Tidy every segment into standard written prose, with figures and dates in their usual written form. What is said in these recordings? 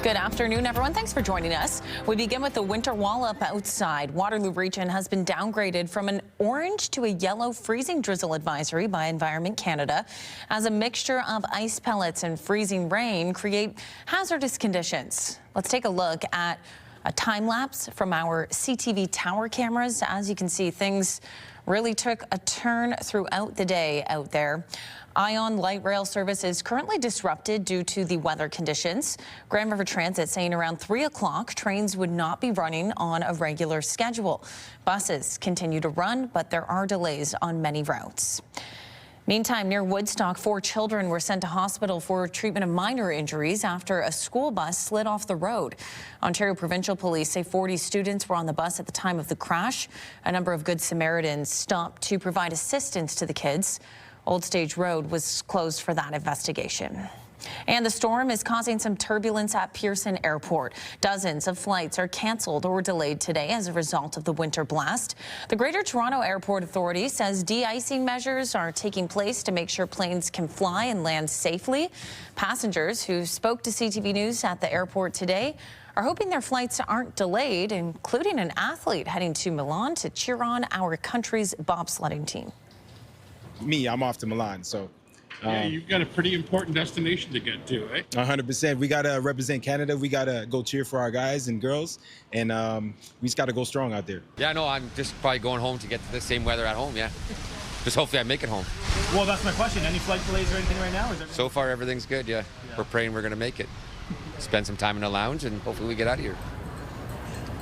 Good afternoon, everyone. Thanks for joining us. We begin with the winter wallop outside. Waterloo region has been downgraded from an orange to a yellow freezing drizzle advisory by Environment Canada as a mixture of ice pellets and freezing rain create hazardous conditions. Let's take a look at a time lapse from our CTV tower cameras. As you can see, things really took a turn throughout the day out there. Ion light rail service is currently disrupted due to the weather conditions. Grand River Transit saying around 3 o'clock trains would not be running on a regular schedule. Buses continue to run, but there are delays on many routes. Meantime, near Woodstock, 4 children were sent to hospital for treatment of minor injuries after a school bus slid off the road. Ontario Provincial Police say 40 students were on the bus at the time of the crash. A number of Good Samaritans stopped to provide assistance to the kids. Old Stage Road was closed for that investigation. And the storm is causing some turbulence at Pearson Airport. Dozens of flights are canceled or delayed today as a result of the winter blast. The Greater Toronto Airport Authority says de-icing measures are taking place to make sure planes can fly and land safely. Passengers who spoke to CTV News at the airport today are hoping their flights aren't delayed, including an athlete heading to Milan to cheer on our country's bobsledding team. I'm off to Milan, so. Yeah, you've got a pretty important destination to get to, eh? 100%. We got to represent Canada. We got to go cheer for our guys and girls, and we just got to go strong out there. Yeah, no, I'm just probably going home to get the same weather at home, yeah. Just hopefully I make it home. Well, that's my question. Any flight delays or anything right now? So far, everything's good, yeah. We're praying we're going to make it. Spend some time in the lounge, and hopefully we get out of here.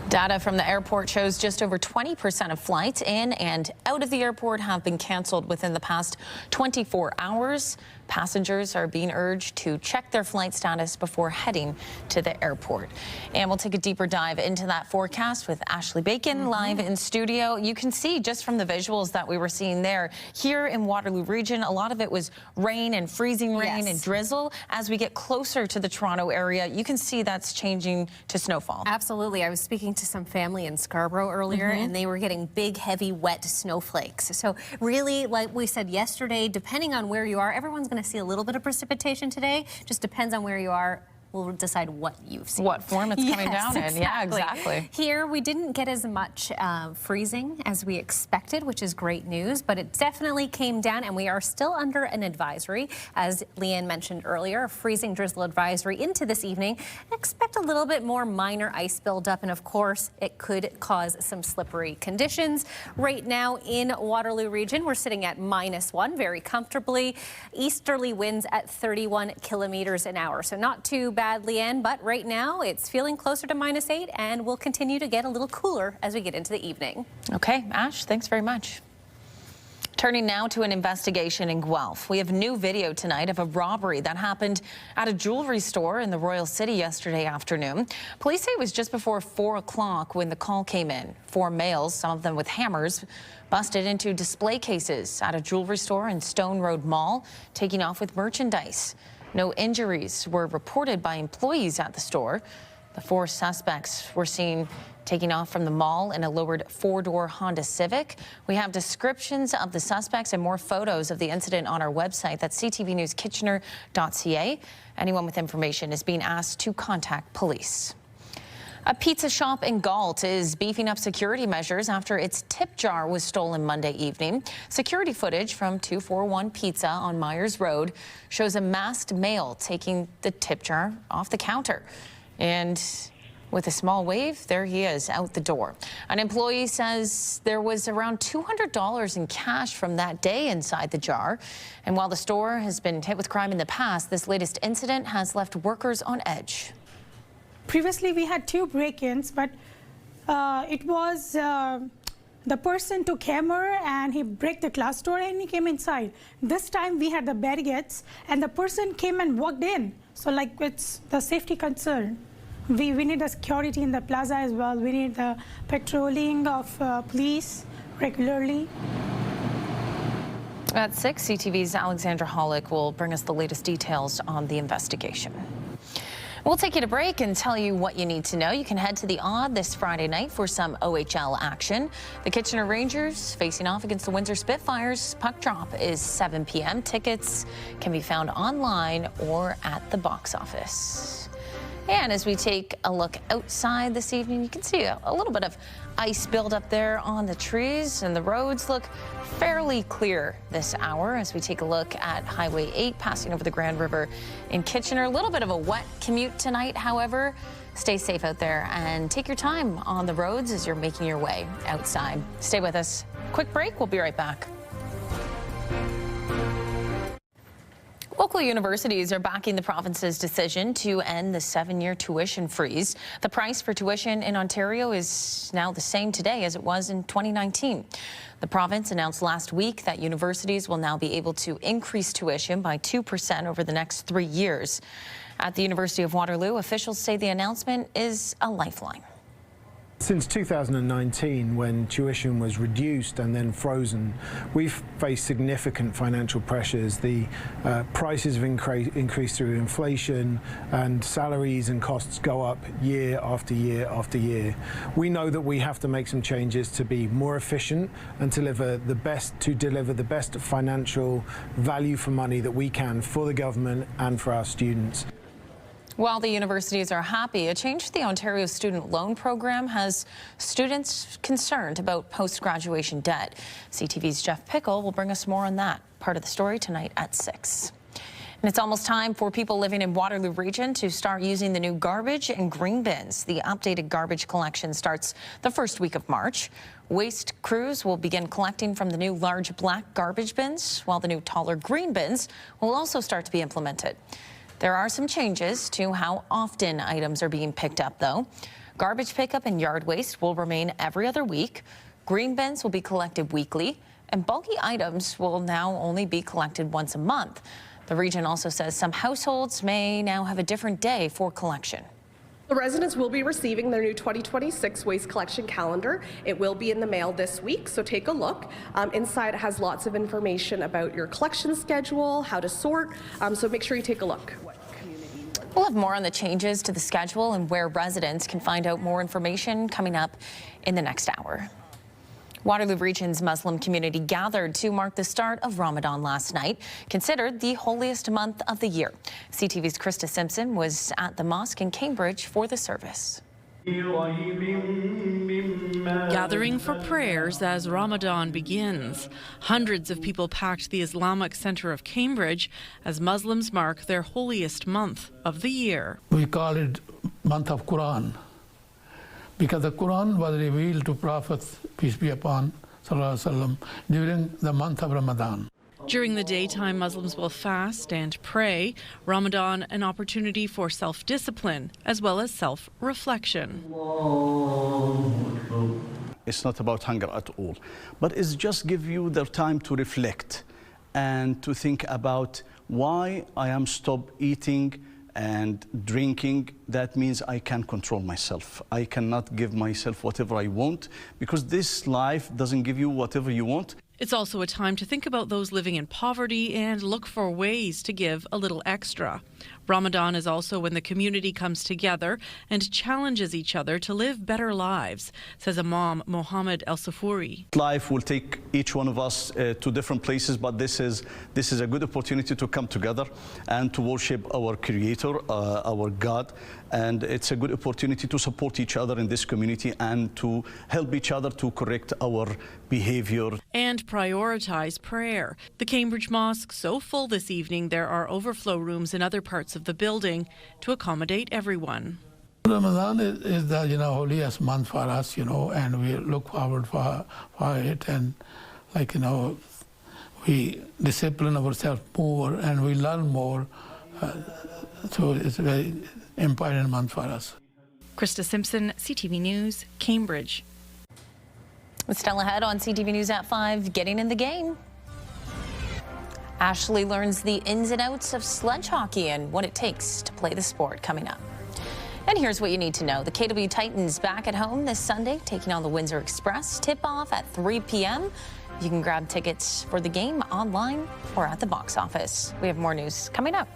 Data from the airport shows just over 20% of flights in and out of the airport have been canceled within the past 24 hours. Passengers are being urged to check their flight status before heading to the airport. And we'll take a deeper dive into that forecast with Ashley Bacon live in studio. You can see just from the visuals that we were seeing there, here in Waterloo region, a lot of it was rain and freezing rain and drizzle. As we get closer to the Toronto area, you can see that's changing to snowfall. Absolutely. I was speaking to some family in Scarborough earlier, and they were getting big, heavy, wet snowflakes. So really, like we said yesterday, depending on where you are, everyone's going to see a little bit of precipitation today. Just depends on where you are. We'll decide what you've seen. What form it's coming down in. Exactly. Yeah, exactly. Here, we didn't get as much freezing as we expected, which is great news, but it definitely came down, and we are still under an advisory. As Leanne mentioned earlier, a freezing drizzle advisory into this evening. Expect a little bit more minor ice buildup, and of course, it could cause some slippery conditions. Right now in Waterloo region, we're sitting at -1 very comfortably. Easterly winds at 31 kilometers an hour, so not too bad, Leanne, but right now it's feeling closer to -8 and will continue to get a little cooler as we get into the evening. Okay, Ash, thanks very much. Turning now to an investigation in Guelph. We have new video tonight of a robbery that happened at a jewelry store in the Royal City yesterday afternoon. Police say it was just before 4 o'clock when the call came in. 4 males, some of them with hammers, busted into display cases at a jewelry store in Stone Road Mall, taking off with merchandise. No injuries were reported by employees at the store. The 4 suspects were seen taking off from the mall in a lowered 4-door Honda Civic. We have descriptions of the suspects and more photos of the incident on our website. That's ctvnewskitchener.ca. Anyone with information is being asked to contact police. A pizza shop in Galt is beefing up security measures after its tip jar was stolen Monday evening. Security footage from 241 Pizza on Myers Road shows a masked male taking the tip jar off the counter. And with a small wave, there he is out the door. An employee says there was around $200 in cash from that day inside the jar. And while the store has been hit with crime in the past, this latest incident has left workers on edge. Previously, we had 2 break-ins, but it was the person took hammer and he broke the glass door and he came inside. This time we had the barricades and the person came and walked in. So like it's the safety concern. We need the security in the plaza as well. We need the patrolling of police regularly. At 6, CTV's Alexandra Hollick will bring us the latest details on the investigation. We'll take you to break and tell you what you need to know. You can head to the Odd this Friday night for some OHL action. The Kitchener Rangers facing off against the Windsor Spitfires. Puck drop is 7 p.m. Tickets can be found online or at the box office. And as we take a look outside this evening, you can see a little bit of ice build up there on the trees, and the roads look fairly clear this hour as we take a look at Highway 8 passing over the Grand River in Kitchener. A little bit of a wet commute tonight, however. Stay safe out there and take your time on the roads as you're making your way outside. Stay with us. Quick break. We'll be right back. Local universities are backing the province's decision to end the 7-year tuition freeze. The price for tuition in Ontario is now the same today as it was in 2019. The province announced last week that universities will now be able to increase tuition by 2% over the next 3 years. At the University of Waterloo, officials say the announcement is a lifeline. Since 2019, when tuition was reduced and then frozen, we've faced significant financial pressures. The prices have increased through inflation, and salaries and costs go up year after year after year. We know that we have to make some changes to be more efficient and deliver the best financial value for money that we can for the government and for our students. While the universities are happy, a change to the Ontario Student Loan Program has students concerned about post-graduation debt. CTV's Jeff Pickle will bring us more on that part of the story tonight at 6. And it's almost time for people living in Waterloo Region to start using the new garbage and green bins. The updated garbage collection starts the first week of March. Waste crews will begin collecting from the new large black garbage bins, while the new taller green bins will also start to be implemented. There are some changes to how often items are being picked up, though. Garbage pickup and yard waste will remain every other week. Green bins will be collected weekly, and bulky items will now only be collected once a month. The region also says some households may now have a different day for collection. The residents will be receiving their new 2026 waste collection calendar. It will be in the mail this week, so take a look. Inside it has lots of information about your collection schedule, how to sort, so make sure you take a look. We'll have more on the changes to the schedule and where residents can find out more information coming up in the next hour. Waterloo Region's Muslim community gathered to mark the start of Ramadan last night, considered the holiest month of the year. CTV's Krista Simpson was at the mosque in Cambridge for the service. Gathering for prayers as Ramadan begins. Hundreds of people packed the Islamic Center of Cambridge as Muslims mark their holiest month of the year. We call it month of Quran because the Quran was revealed to Prophet, peace be upon, sallallahu alaihi wasallam, during the month of Ramadan. During the daytime, Muslims will fast and pray. Ramadan, an opportunity for self-discipline as well as self-reflection. It's not about hunger at all, but it's just give you the time to reflect and to think about why I am stop eating and drinking. That means I can control myself. I cannot give myself whatever I want because this life doesn't give you whatever you want. It's also a time to think about those living in poverty and look for ways to give a little extra. Ramadan is also when the community comes together and challenges each other to live better lives, says Imam Mohammed El Safuri. Life will take each one of us to different places, but this is a good opportunity to come together and to worship our Creator, our God. And it's a good opportunity to support each other in this community and to help each other to correct our behavior. And prioritize prayer. The Cambridge Mosque so full this evening, there are overflow rooms in other parts of the building to accommodate everyone. Ramadan is the holiest month for us, and we look forward for it, and we discipline ourselves more and we learn more. So it's a very important month for us. Krista Simpson, CTV News, Cambridge. Still ahead on CTV News at 5, getting in the game. Ashley learns the ins and outs of sledge hockey and what it takes to play the sport coming up. And here's what you need to know. The KW Titans back at home this Sunday, taking on the Windsor Express. Tip-off at 3 p.m. You can grab tickets for the game online or at the box office. We have more news coming up.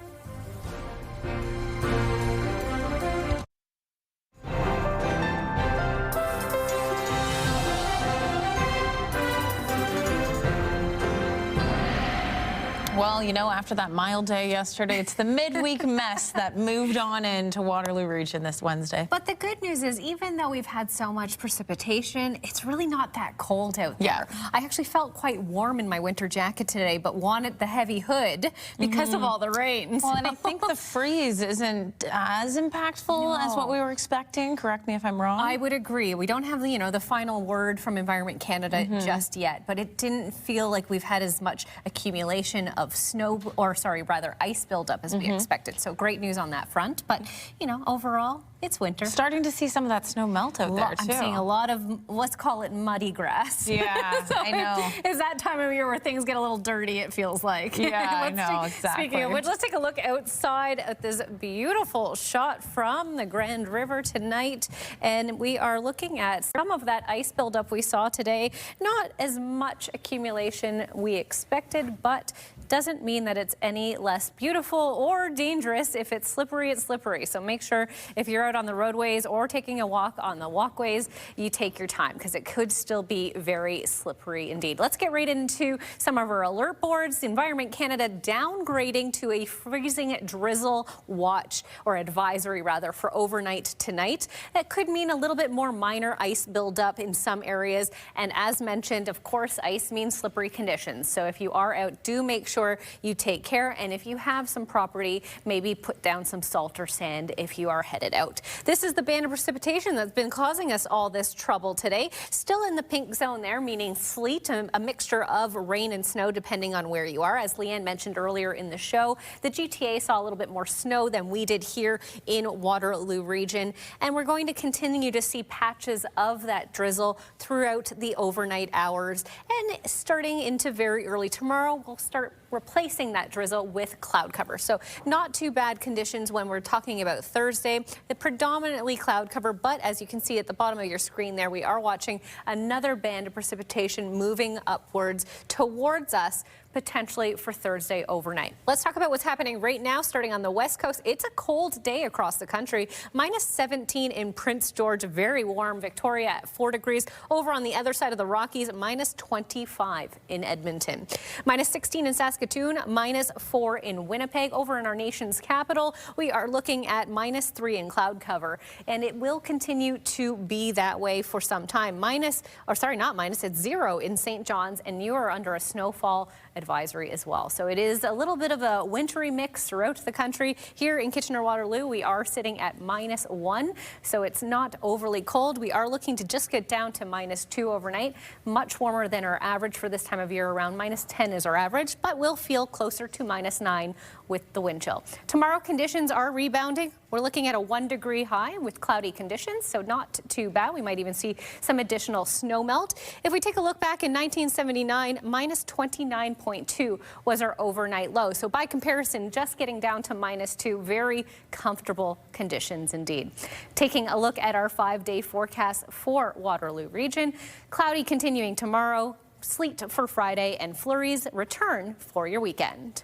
Well, you know, after that mild day yesterday, it's the midweek mess that moved on into Waterloo Region this Wednesday. But the good news is, even though we've had so much precipitation, it's really not that cold out there. Yeah. I actually felt quite warm in my winter jacket today, but wanted the heavy hood because of all the rain. Well, and I think the freeze isn't as impactful as what we were expecting. Correct me if I'm wrong. I would agree. We don't have, you know, the final word from Environment Canada just yet, but it didn't feel like we've had as much accumulation of snow, or sorry, rather ice buildup as we expected. So great news on that front. But, you know, overall, it's winter. Starting to see some of that snow melt out there, I'm too. seeing a lot of, let's call it muddy grass. Yeah, so I know. It's that time of year where things get a little dirty, it feels like. Yeah, I know, exactly. Speaking of which, let's take a look outside at this beautiful shot from the Grand River tonight. And we are looking at some of that ice buildup we saw today. Not as much accumulation we expected, but doesn't mean that it's any less beautiful or dangerous. If it's slippery, it's slippery. So make sure if you're out on the roadways or taking a walk on the walkways, you take your time, because it could still be very slippery indeed. Let's get right into some of our alert boards. Environment Canada downgrading to a freezing drizzle watch, or advisory rather, for overnight tonight. That could mean a little bit more minor ice buildup in some areas. And as mentioned, of course, ice means slippery conditions. So if you are out, do make sure you take care. And if you have some property, maybe put down some salt or sand if you are headed out. This is the band of precipitation that's been causing us all this trouble today. Still in the pink zone there, meaning sleet, a mixture of rain and snow depending on where you are. As Leanne mentioned earlier in the show, the GTA saw a little bit more snow than we did here in Waterloo Region. And we're going to continue to see patches of that drizzle throughout the overnight hours. And starting into very early tomorrow, we'll start replacing that drizzle with cloud cover. So not too bad conditions when we're talking about Thursday. The predominantly cloud cover, but as you can see at the bottom of your screen there, we are watching another band of precipitation moving upwards towards us, potentially for Thursday overnight. Let's talk about what's happening right now, starting on the West Coast. It's a cold day across the country. -17 in Prince George, very warm. Victoria at 4 degrees. Over on the other side of the Rockies, -25 in Edmonton. -16 in Saskatoon, -4 in Winnipeg. Over in our nation's capital, we are looking at -3 in cloud cover, and it will continue to be that way for some time. It's 0 in St. John's, and you are under a snowfall advisory as well. So it is a little bit of a wintry mix throughout the country. Here in Kitchener-Waterloo, we are sitting at -1, so it's not overly cold. We are looking to just get down to -2 overnight, much warmer than our average for this time of year. Around -10 is our average, but we'll feel closer to -9 with the wind chill. Tomorrow, conditions are rebounding. We're looking at a 1 degree high with cloudy conditions, so not too bad. We might even see some additional snow melt. If we take a look back in 1979, -29.2 was our overnight low. So by comparison, just getting down to -2, very comfortable conditions indeed. Taking a look at our 5-day forecast for Waterloo Region, cloudy continuing tomorrow, sleet for Friday, and flurries return for your weekend.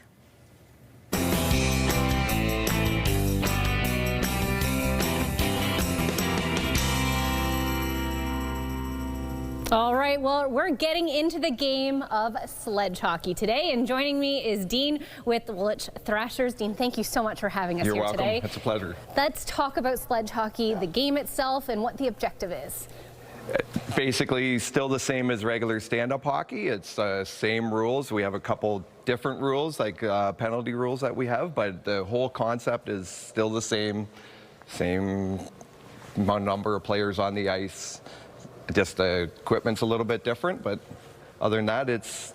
All right, well, we're getting into the game of sledge hockey today, and joining me is Dean with the Woolwich Thrashers. Dean, thank you so much for having us here today. You're welcome. It's a pleasure. Let's talk about sledge hockey, the game itself, and what the objective is. Basically, still the same as regular stand-up hockey. It's same rules. We have a couple different rules, like penalty rules that we have, but the whole concept is still the same number of players on the ice. Just the equipment's a little bit different, but other than that, it's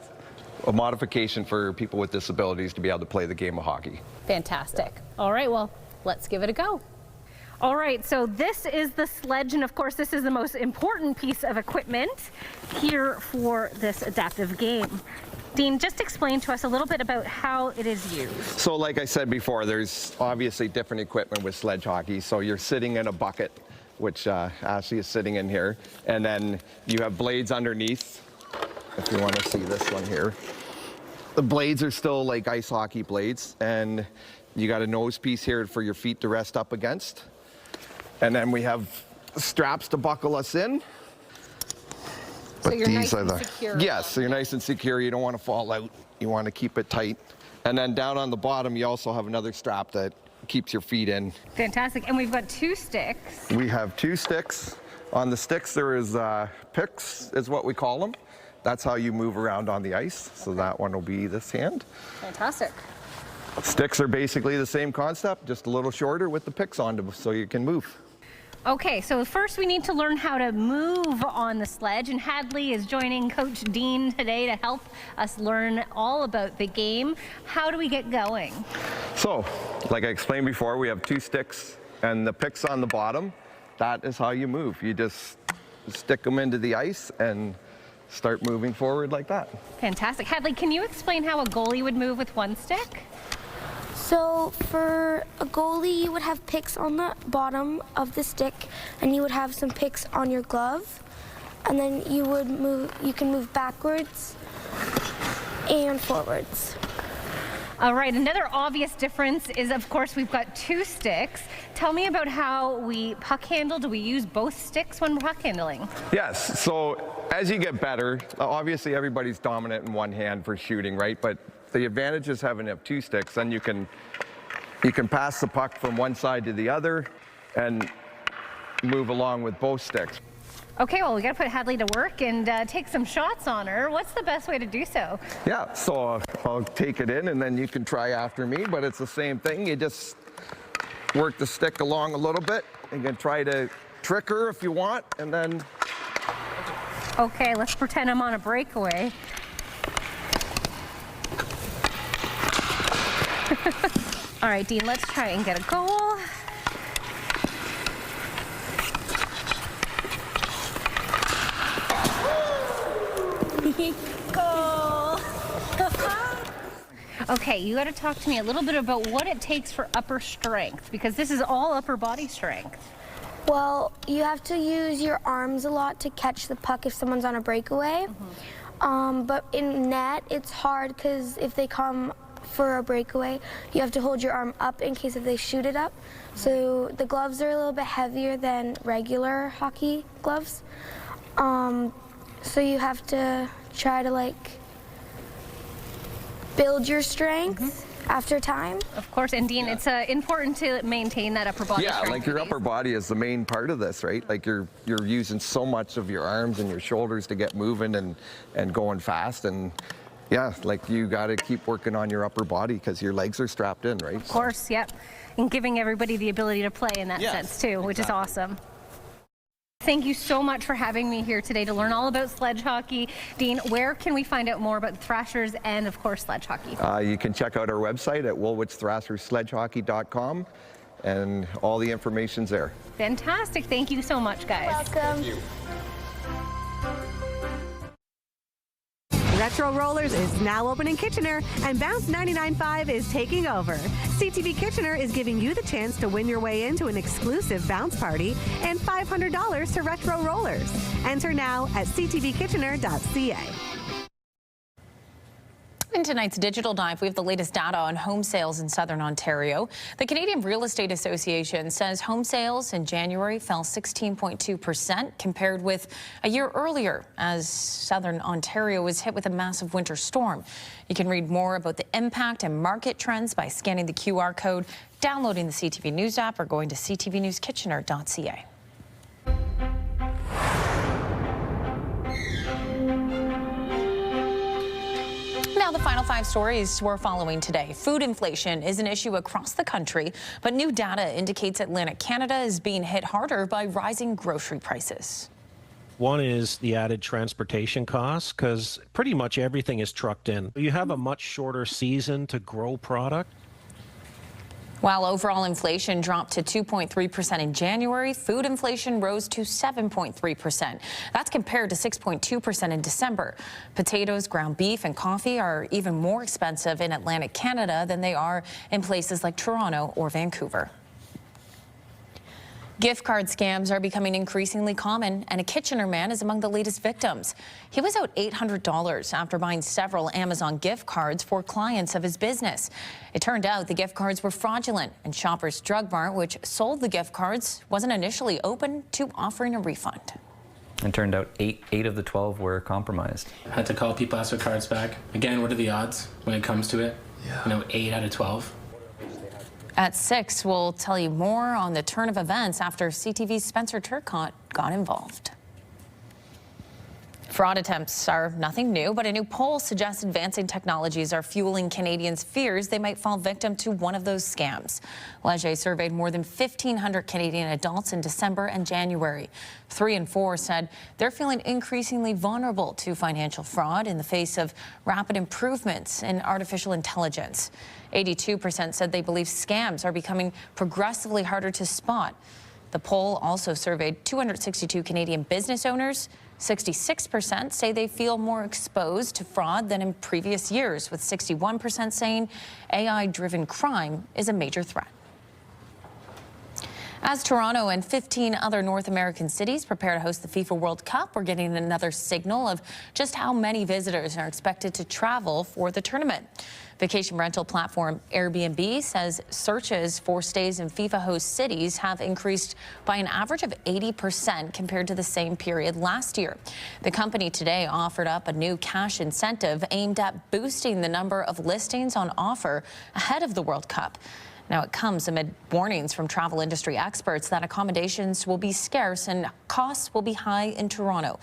a modification for people with disabilities to be able to play the game of hockey. Fantastic. All right, well, let's give it a go. All right, so this is the sledge, and of course this is the most important piece of equipment here for this adaptive game. Dean, just explain to us a little bit about how it is used. So like I said before, there's obviously different equipment with sledge hockey. So you're sitting in a bucket, which Ashley is sitting in here, and then you have blades underneath, if you want to see this one here. The blades are still like ice hockey blades, and you got a nose piece here for your feet to rest up against. And then we have straps to buckle us in. So you're nice and secure. Yes, so you're nice and secure. You don't want to fall out. You want to keep it tight. And then down on the bottom, you also have another strap that keeps your feet in. Fantastic. And we've got 2 sticks. We have 2 sticks. On the sticks, there is picks, is what we call them. That's how you move around on the ice. So that one will be this hand. Fantastic. Sticks are basically the same concept, just a little shorter with the picks on them so you can move. Okay, so first we need to learn how to move on the sledge, and Hadley is joining Coach Dean today to help us learn all about the game. How do we get going? So, like I explained before, we have 2 sticks and the picks on the bottom. That is how you move. You just stick them into the ice and start moving forward like that. Fantastic. Hadley, can you explain how a goalie would move with 1 stick? So for a goalie, you would have picks on the bottom of the stick, and you would have some picks on your glove, and then you can move backwards and forwards. All right, another obvious difference is, of course, we've got 2 sticks. Tell me about how we puck handle. Do we use both sticks when puck handling? Yes, so as you get better, obviously everybody's dominant in one hand for shooting, right? But the advantage is having 2 sticks, then you can pass the puck from one side to the other and move along with both sticks. Okay, well, we got to put Hadley to work and take some shots on her. What's the best way to do so? Yeah, so I'll take it in and then you can try after me, but it's the same thing. You just work the stick along a little bit. You can try to trick her if you want, and then... Okay, let's pretend I'm on a breakaway. All right, Dean, let's try and get a goal. Goal! Okay, you got to talk to me a little bit about what it takes for upper strength, because this is all upper body strength. Well, you have to use your arms a lot to catch the puck if someone's on a breakaway. But in net, it's hard because if they come for a breakaway, you have to hold your arm up in case if they shoot it up. So the gloves are a little bit heavier than regular hockey gloves. So you have to try to build your strength after time. Of course, and Dean, it's important to maintain that upper body strength. Yeah, like your upper body is the main part of this, right? Like you're using so much of your arms and your shoulders to get moving and going fast, and yeah, like you got to keep working on your upper body because your legs are strapped in, right? Of course, yep. And giving everybody the ability to play in that sense too, which is awesome. Thank you so much for having me here today to learn all about sledge hockey. Dean, where can we find out more about the Thrashers and, of course, sledge hockey? You can check out our website at woolwichththrashersledgehockey.com, and all the information's there. Fantastic. Thank you so much, guys. Welcome. Thank you. Retro Rollers is now open in Kitchener, and Bounce 99.5 is taking over. CTV Kitchener is giving you the chance to win your way into an exclusive bounce party and $500 to Retro Rollers. Enter now at ctvkitchener.ca. In tonight's Digital Dive, we have the latest data on home sales in Southern Ontario. The Canadian Real Estate Association says home sales in January fell 16.2% compared with a year earlier, as Southern Ontario was hit with a massive winter storm. You can read more about the impact and market trends by scanning the QR code, downloading the CTV News app, or going to ctvnewskitchener.ca. Now, the final 5 stories we're following today. Food inflation is an issue across the country, but new data indicates Atlantic Canada is being hit harder by rising grocery prices. One is the added transportation costs, because pretty much everything is trucked in. You have a much shorter season to grow product. While overall inflation dropped to 2.3% in January, food inflation rose to 7.3%. That's compared to 6.2% in December. Potatoes, ground beef, and coffee are even more expensive in Atlantic Canada than they are in places like Toronto or Vancouver. Gift card scams are becoming increasingly common, and a Kitchener man is among the latest victims. He was out $800 after buying several Amazon gift cards for clients of his business. It turned out the gift cards were fraudulent, and Shoppers Drug Mart, which sold the gift cards, wasn't initially open to offering a refund. It turned out eight of the 12 were compromised. I had to call people, ask their cards back. Again, what are the odds when it comes to it? 8 out of 12. At 6, we'll tell you more on the turn of events after CTV's Spencer Turcotte got involved. Fraud attempts are nothing new, but a new poll suggests advancing technologies are fueling Canadians' fears they might fall victim to one of those scams. Sledge surveyed more than 1,500 Canadian adults in December and January. 3 in 4 said they're feeling increasingly vulnerable to financial fraud in the face of rapid improvements in artificial intelligence. 82% said they believe scams are becoming progressively harder to spot. The poll also surveyed 262 Canadian business owners. 66% say they feel more exposed to fraud than in previous years, with 61% saying AI-driven crime is a major threat. As Toronto and 15 other North American cities prepare to host the FIFA World Cup, we're getting another signal of just how many visitors are expected to travel for the tournament. Vacation rental platform Airbnb says searches for stays in FIFA host cities have increased by an average of 80% compared to the same period last year. The company today offered up a new cash incentive aimed at boosting the number of listings on offer ahead of the World Cup. Now, it comes amid warnings from travel industry experts that accommodations will be scarce and costs will be high in Toronto.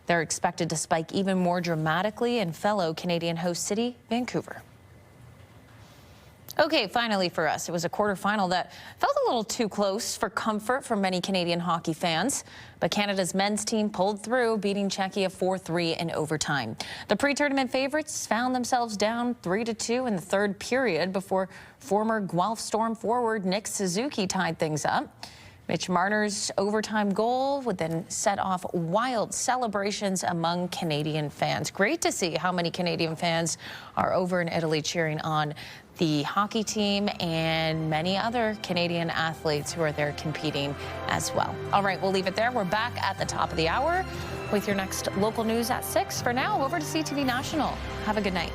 They're expected to spike even more dramatically in fellow Canadian host city, Vancouver. Okay, finally for us, it was a quarterfinal that felt a little too close for comfort for many Canadian hockey fans. But Canada's men's team pulled through, beating Czechia 4-3 in overtime. The pre-tournament favorites found themselves down 3-2 in the third period before former Guelph Storm forward Nick Suzuki tied things up. Mitch Marner's overtime goal would then set off wild celebrations among Canadian fans. Great to see how many Canadian fans are over in Italy cheering on the hockey team and many other Canadian athletes who are there competing as well. All right, we'll leave it there. We're back at the top of the hour with your next local news at 6. For now, over to CTV National. Have a good night.